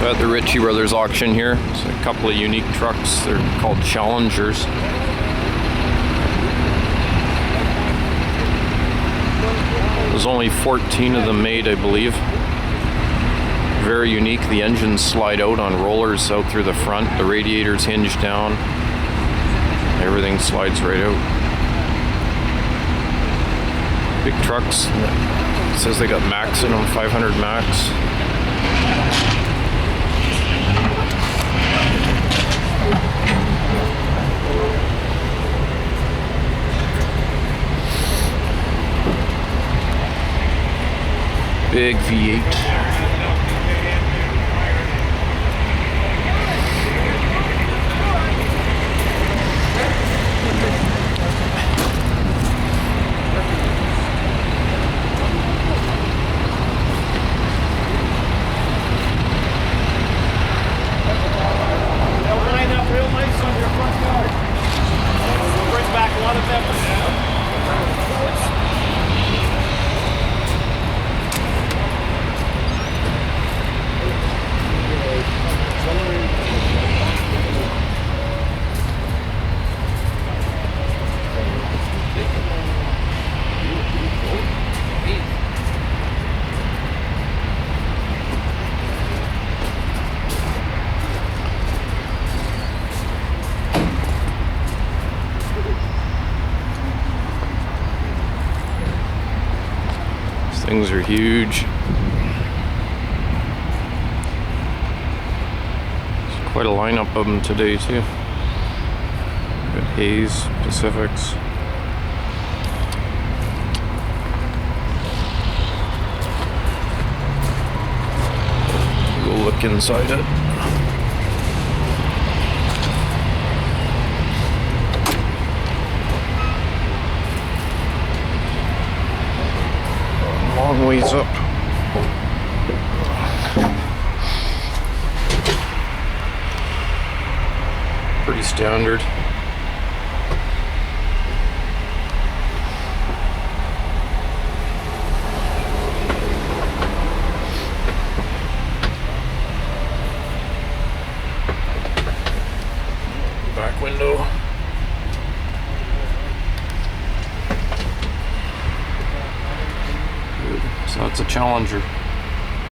At the Ritchie Brothers auction here, it's a couple of unique trucks. They're called Challengers. There's only 14 of them made, I believe. Very unique. The engines slide out on rollers out through the front. The radiators hinge down. Everything slides right out. Big trucks. It says they got max in them, 500 max. Big V8. Things are huge. There's quite a lineup of them today too. Got Hayes, Pacifics. We'll look inside it. Long ways up. Pretty standard. Back window. So it's a Challenger.